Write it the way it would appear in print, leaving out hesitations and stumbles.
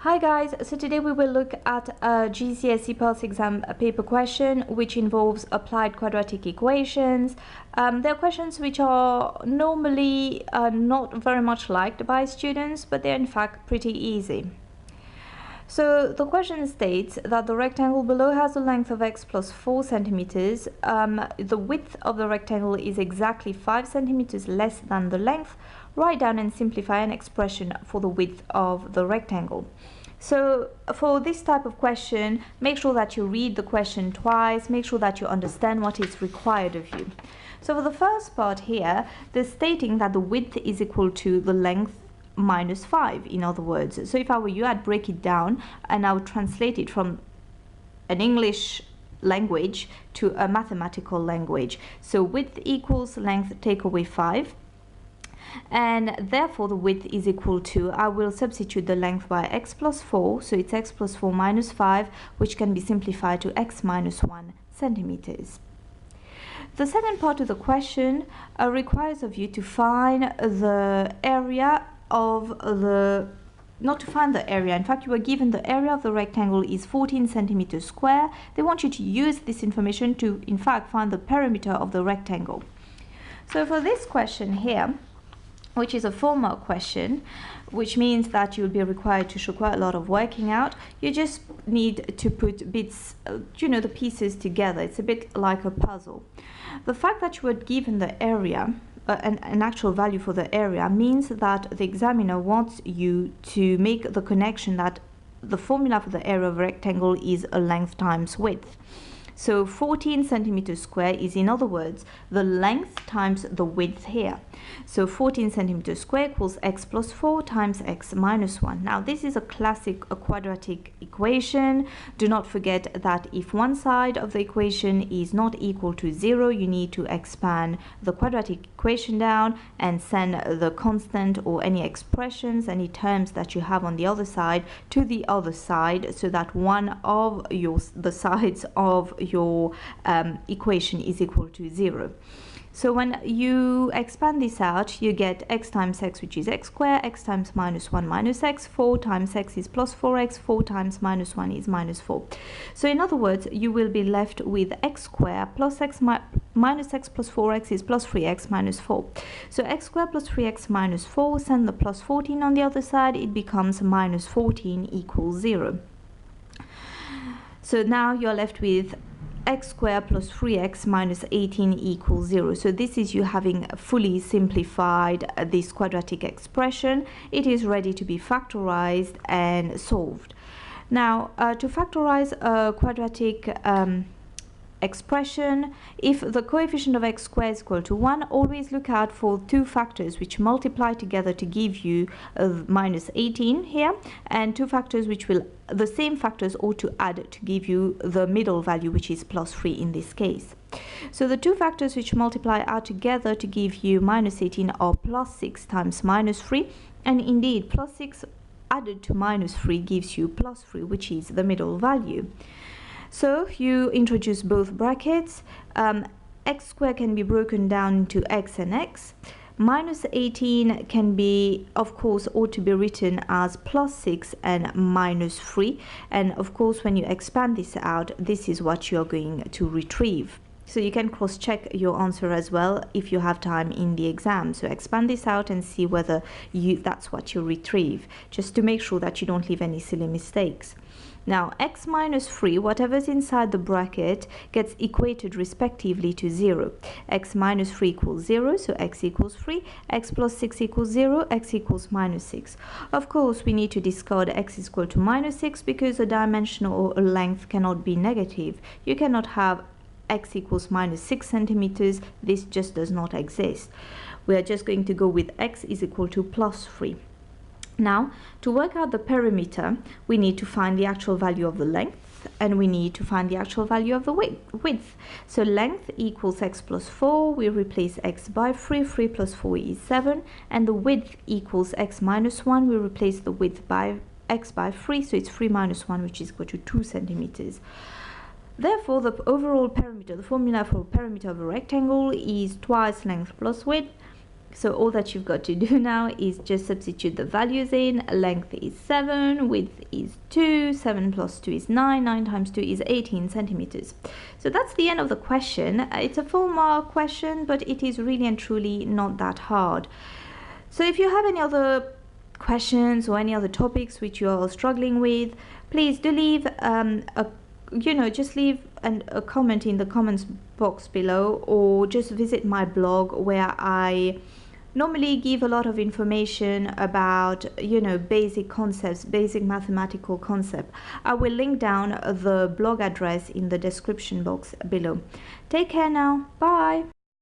Hi guys, so today we will look at a GCSE Pulse exam paper question which involves applied quadratic equations. There are questions which are normally not very much liked by students, but they're in fact pretty easy. So the question states that the rectangle below has a length of x plus 4 centimeters. The width of the rectangle is exactly 5 centimeters less than the length. Write down and simplify an expression for the width of the rectangle. So for this type of question, make sure that you read the question twice, make sure that you understand what is required of you. So for the first part here, they're stating that the width is equal to the length minus 5, in other words. So if I were you, I'd break it down and I would translate it from an English language to a mathematical language. So width equals length take away 5. And therefore the width is equal to, I will substitute the length by x plus 4, so it's x plus 4 minus 5, which can be simplified to x minus 1 centimeters. The second part of the question requires of you to find the area of the, not to find the area, in fact you were given the area of the rectangle is 14 centimeters square. They want you to use this information to in fact find the perimeter of the rectangle. So for this question here, which is a 4-mark question, which means that you'll be required to show quite a lot of working out. You just need to put bits, the pieces together. It's a bit like a puzzle. The fact that you were given the area, an actual value for the area, means that the examiner wants you to make the connection that the formula for the area of a rectangle is a length times width. So 14 centimeters square is, in other words, the length times the width here. So 14 centimeters square equals x plus 4 times x minus 1. Now this is a classic quadratic equation. Do not forget that if one side of the equation is not equal to 0, you need to expand the quadratic equation down and send the constant or any expressions, any terms that you have on the other side to the other side, so that one of the sides of your equation is equal to 0. So when you expand this out, you get x times x, which is x squared, x times minus 1 minus x, 4 times x is plus 4x, 4 times minus 1 is minus 4. So in other words, you will be left with x squared plus x minus x plus 4x is plus 3x minus 4. So x squared plus 3x minus 4, send the plus 14 on the other side, it becomes minus 14 equals 0. So now you're left with x squared plus 3x minus 18 equals 0. So this is you having fully simplified this quadratic expression. It is ready to be factorized and solved. Now to factorize a quadratic expression, if the coefficient of x squared is equal to 1, always look out for two factors which multiply together to give you minus 18 here, and two factors which will, the same factors ought to add to give you the middle value, which is plus 3 in this case. So the two factors which multiply out together to give you minus 18 are plus 6 times minus 3, and indeed plus 6 added to minus 3 gives you plus 3, which is the middle value. So you introduce both brackets. X squared can be broken down into x and x. Minus 18 can be, of course, ought to be written as plus 6 and minus 3. And of course, when you expand this out, this is what you're going to retrieve. So you can cross-check your answer as well if you have time in the exam. So expand this out and see whether that's what you retrieve, just to make sure that you don't leave any silly mistakes. Now x minus 3, whatever's inside the bracket, gets equated respectively to 0. X minus 3 equals 0, so x equals 3. X plus 6 equals 0, x equals minus 6. Of course, we need to discard x is equal to minus 6 because a dimension or a length cannot be negative. You cannot have x equals minus 6 centimeters. This just does not exist. We are just going to go with x is equal to plus 3. Now, to work out the perimeter, we need to find the actual value of the length, and we need to find the actual value of the width. So length equals x plus 4, we replace x by 3, 3 plus 4 is 7, and the width equals x minus 1, we replace the width by x by 3, so it's 3 minus 1, which is equal to 2 centimeters. Therefore, the overall perimeter, the formula for perimeter of a rectangle is twice length plus width. So all that you've got to do now is just substitute the values in. Length is 7, width is 2, 7 plus 2 is 9, 9 times 2 is 18 centimeters. So that's the end of the question. It's a 4-mark question, but it is really and truly not that hard. So if you have any other questions or any other topics which you are struggling with, please do leave just leave a comment in the comments box below, or just visit my blog where I normally give a lot of information about basic concepts, basic mathematical concept. I will link down the blog address in the description box below. Take care now. Bye.